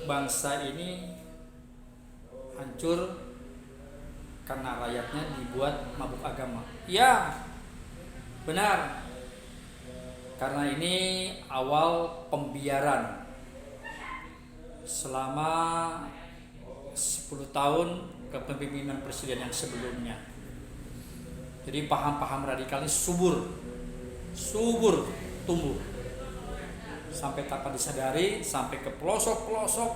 bangsa ini hancur karena rakyatnya dibuat mabuk agama. Ya, benar. Karena ini awal pembiaran selama 10 tahun kepemimpinan presiden yang sebelumnya. Jadi paham-paham radikal ini subur tumbuh sampai tanpa disadari, sampai ke pelosok-pelosok,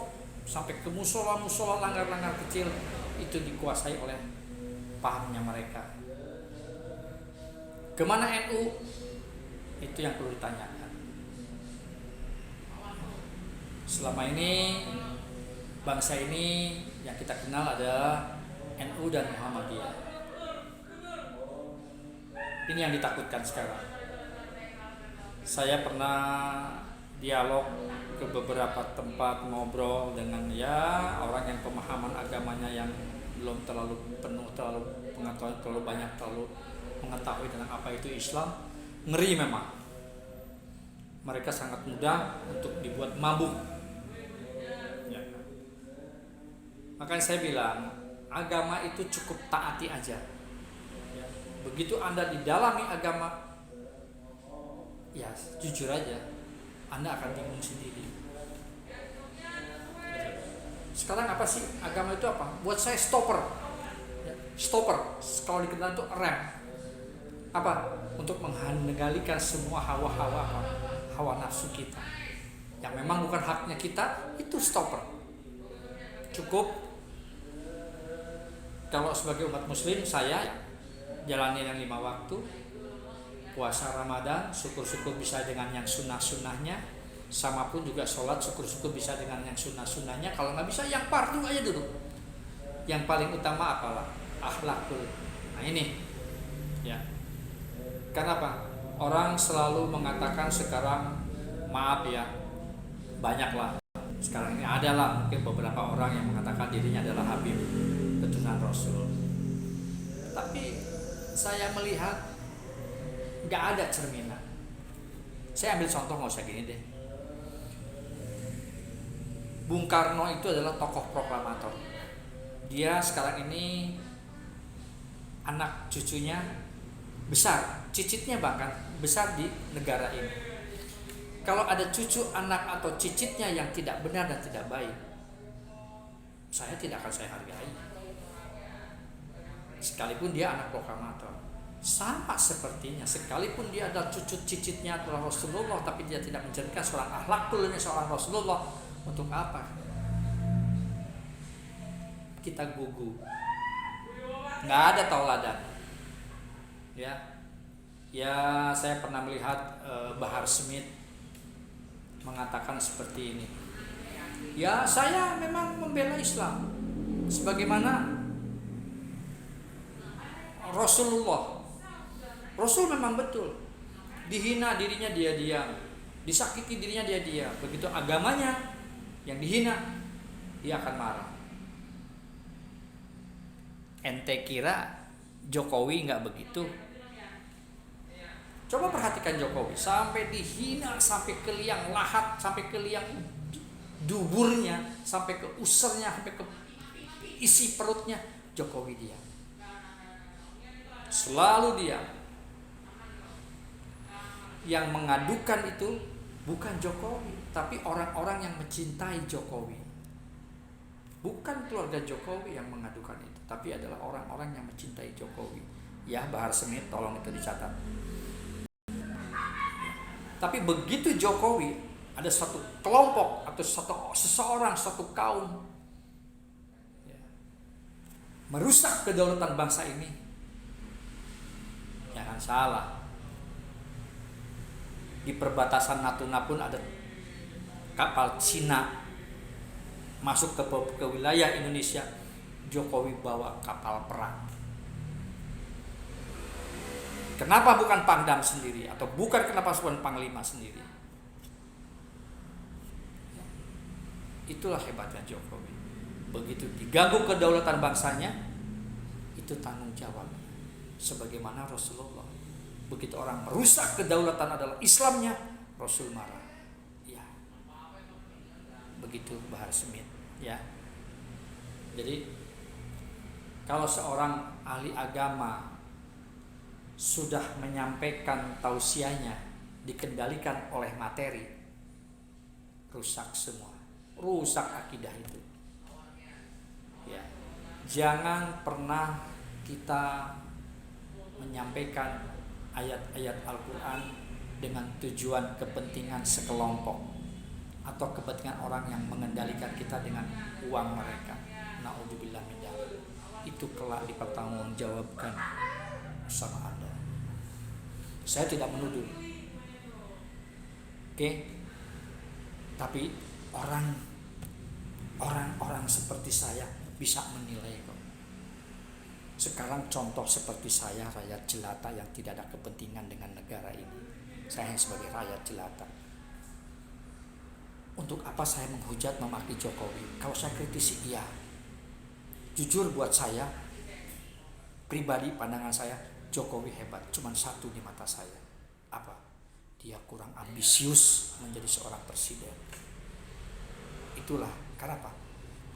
sampai ke musola-musola, langgar-langgar kecil, itu dikuasai oleh pahamnya mereka. Kemana NU? Itu yang perlu ditanyakan. Selama ini bangsa ini yang kita kenal adalah NU dan Muhammadiyah. Ini yang ditakutkan sekarang. Saya pernah dialog ke beberapa tempat, ngobrol dengan orang yang pemahaman agamanya yang belum terlalu penuh, terlalu pengetahuan, terlalu banyak, terlalu mengetahui tentang apa itu Islam. Ngeri memang. Mereka sangat mudah untuk dibuat mabuk. Ya. Makanya saya bilang, agama itu cukup taati aja. Ya. Begitu Anda didalami agama, ya jujur aja, Anda akan bingung sendiri. Sekarang apa sih agama itu apa? Buat saya stopper. Ya. Stopper, kalau dikenal itu rem. Apa? Untuk mengendalikan semua hawa nafsu kita yang memang bukan haknya kita, itu stopper. Cukup kalau sebagai umat muslim saya jalani yang 5 waktu, puasa Ramadan, syukur-syukur bisa dengan yang sunnah-sunnahnya, sama pun juga sholat, syukur-syukur bisa dengan yang sunnah-sunnahnya. Kalau nggak bisa, yang fardu aja dulu. Yang paling utama apalah? Akhlakul. Nah ini ya. Kenapa? Orang selalu mengatakan sekarang, maaf ya, banyaklah. Sekarang ini adalah mungkin beberapa orang yang mengatakan dirinya adalah Habib, keturunan Rasul. Tapi saya melihat nggak ada cerminan. Saya ambil contoh, nggak usah gini deh. Bung Karno itu adalah tokoh proklamator. Dia sekarang ini anak cucunya besar, cicitnya bahkan besar di negara ini. Kalau ada cucu, anak atau cicitnya yang tidak benar dan tidak baik, saya tidak akan saya hargai. Sekalipun dia anak proklamator, sama sepertinya. Sekalipun dia ada cucu cicitnya adalah Rasulullah, tapi dia tidak menjadikan seorang akhlakul ini seorang Rasulullah, untuk apa? Kita gugup. Nggak ada tauladan. Ya, saya pernah melihat Bahar Smith mengatakan seperti ini. Ya, saya memang membela Islam sebagaimana Rasulullah. Rasul memang betul dihina dirinya dia diam, disakiti dirinya dia diam. Begitu agamanya yang dihina, dia akan marah. Ente kira Jokowi nggak begitu? Coba perhatikan Jokowi, sampai dihina, sampai ke liang lahat, sampai ke liang duburnya, sampai ke usernya, sampai ke isi perutnya, Jokowi diam. Selalu diam. Yang mengadukan itu bukan Jokowi, tapi orang-orang yang mencintai Jokowi. Bukan keluarga Jokowi yang mengadukan itu, tapi adalah orang-orang yang mencintai Jokowi. Ya, Bahar Smith, tolong itu dicatat. Tapi begitu Jokowi, ada satu kelompok atau seseorang, satu kaum merusak kedaulatan bangsa ini, jangan salah. Di perbatasan Natuna pun ada kapal Cina masuk ke wilayah Indonesia. Jokowi bawa kapal perang. Kenapa bukan Pangdam sendiri, atau kenapa bukan Panglima sendiri? Itulah hebatnya Jokowi. Begitu diganggu kedaulatan bangsanya, itu tanggung jawab. Sebagaimana Rasulullah. Begitu orang merusak kedaulatan adalah Islamnya, Rasul marah. Ya. Begitu begitu Bahar Smith ya. Jadi kalau seorang ahli agama sudah menyampaikan tausiahnya dikendalikan oleh materi, rusak semua, rusak akidah itu. Ya, jangan pernah kita menyampaikan ayat-ayat Al-Quran dengan tujuan kepentingan sekelompok atau kepentingan orang yang mengendalikan kita dengan uang mereka. Na'udzubillah min dzalik. Itu kelak dipertanggungjawabkan sama Anda. Saya tidak menuduh. Oke? Tapi orang-orang seperti saya bisa menilai kok. Sekarang contoh seperti saya, rakyat jelata yang tidak ada kepentingan dengan negara ini. Saya sebagai rakyat jelata. Untuk apa saya menghujat memaki Jokowi? Kalau saya kritisi, iya. Jujur buat saya, pribadi pandangan saya, Jokowi hebat. Cuman satu di mata saya. Apa? Dia kurang ambisius menjadi seorang presiden. Itulah, karena apa?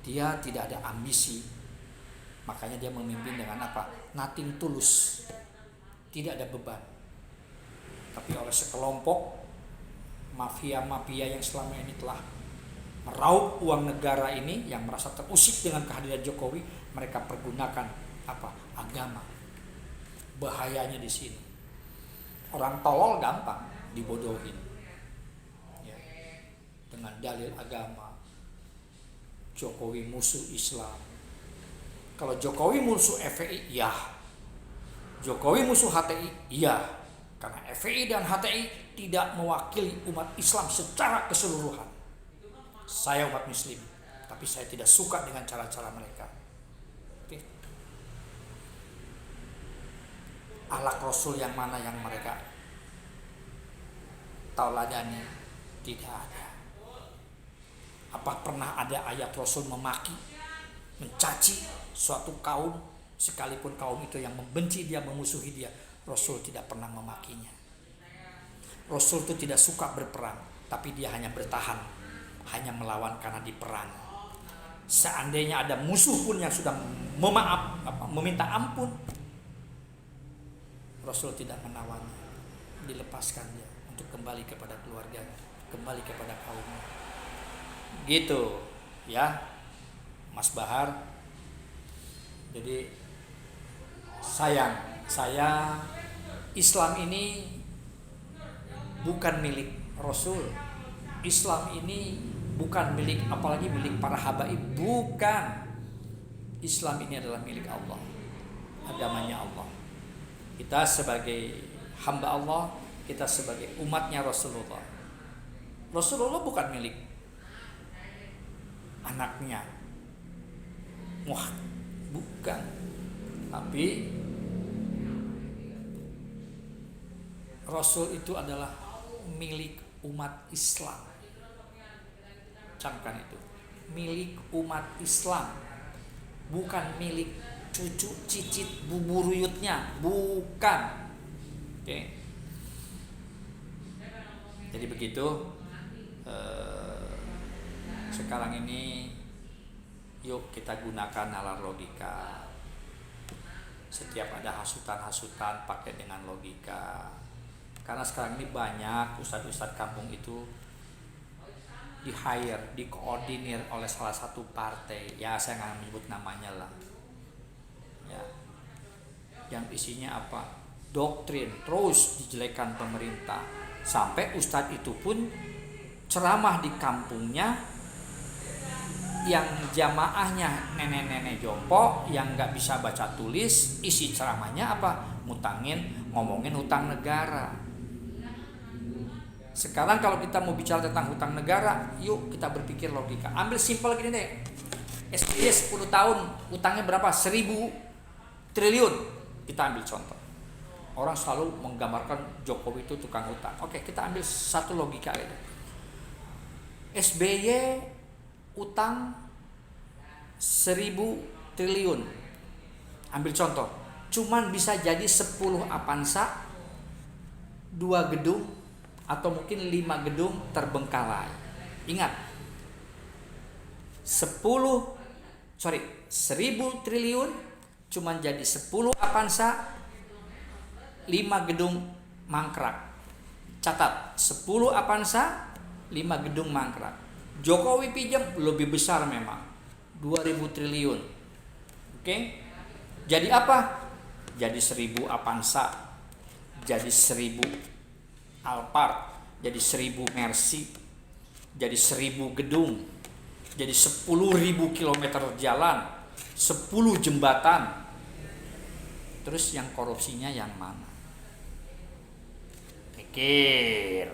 Dia tidak ada ambisi. Makanya dia memimpin dengan apa? Nothing tulus. Tidak ada beban. Tapi oleh sekelompok mafia-mafia yang selama ini telah meraup uang negara ini, yang merasa terusik dengan kehadiran Jokowi, mereka pergunakan apa? Agama. Bahayanya di sini. Orang tolol gampang dibodohin. Ya. Dengan dalil agama. Jokowi musuh Islam. Kalau Jokowi musuh FPI, ya. Jokowi musuh HTI, ya. Karena FPI dan HTI tidak mewakili umat Islam secara keseluruhan. Saya umat Muslim, tapi saya tidak suka dengan cara-cara mereka. Oke. Akhlak Rasul yang mana yang mereka tauladani? Tidak ada. Apa pernah ada ayat Rasul memaki, mencaci suatu kaum, sekalipun kaum itu yang membenci dia, memusuhi dia? Rasul tidak pernah memakinya. Rasul itu tidak suka berperang, tapi dia hanya bertahan, hanya melawan karena diperang. Seandainya ada musuh pun yang sudah meminta ampun, Rasul tidak menawan, dilepaskan dia untuk kembali kepada keluarganya, kembali kepada kaumnya. Gitu ya, Mas Bahar. Jadi sayang, saya Islam ini bukan milik Rasul. Islam ini bukan milik, apalagi milik para habaib. Bukan. Islam ini adalah milik Allah. Agamanya Allah. Kita sebagai hamba Allah, kita sebagai umatnya Rasulullah. Rasulullah bukan milik anaknya. Wah, bukan. Tapi Rasul itu adalah milik umat Islam. Camkan itu. Milik umat Islam. Bukan milik cucu, cicit, buburuyutnya. Bukan. Oke. Jadi begitu. Sekarang ini yuk kita gunakan nalar logika. Setiap ada hasutan-hasutan pakai dengan logika. Karena sekarang ini banyak ustadz-ustadz kampung itu di-hire, dikoordinir oleh salah satu partai. Ya saya nggak menyebut namanya lah. Ya. Yang isinya apa? Doktrin, terus dijelekan pemerintah. Sampai ustadz itu pun ceramah di kampungnya, yang jamaahnya nenek-nenek jompo yang nggak bisa baca tulis, isi ceramahnya apa? Ngomongin hutang negara. Sekarang kalau kita mau bicara tentang hutang negara, yuk kita berpikir logika. Ambil simpel gini deh. SBY 10 tahun hutangnya berapa? 1.000 triliun. Kita ambil contoh. Orang selalu menggambarkan Jokowi itu tukang hutang. Oke, kita ambil satu logika aja. SBY utang 1.000 triliun. Ambil contoh. Cuman bisa jadi 10 Avanza, 2 gedung, atau mungkin 5 gedung terbengkalai. Ingat, 1000 triliun cuman jadi 10 Avanza, 5 gedung mangkrak. Catat, 10 Avanza, 5 gedung mangkrak. Jokowi pinjam lebih besar memang, 2000 triliun. Oke? Jadi apa? Jadi 1000 Avanza, jadi 1000 Alphard, jadi 1000 Mercy, jadi 1000 gedung, jadi 10.000 kilometer jalan, 10 jembatan. Terus yang korupsinya yang mana? Pikir.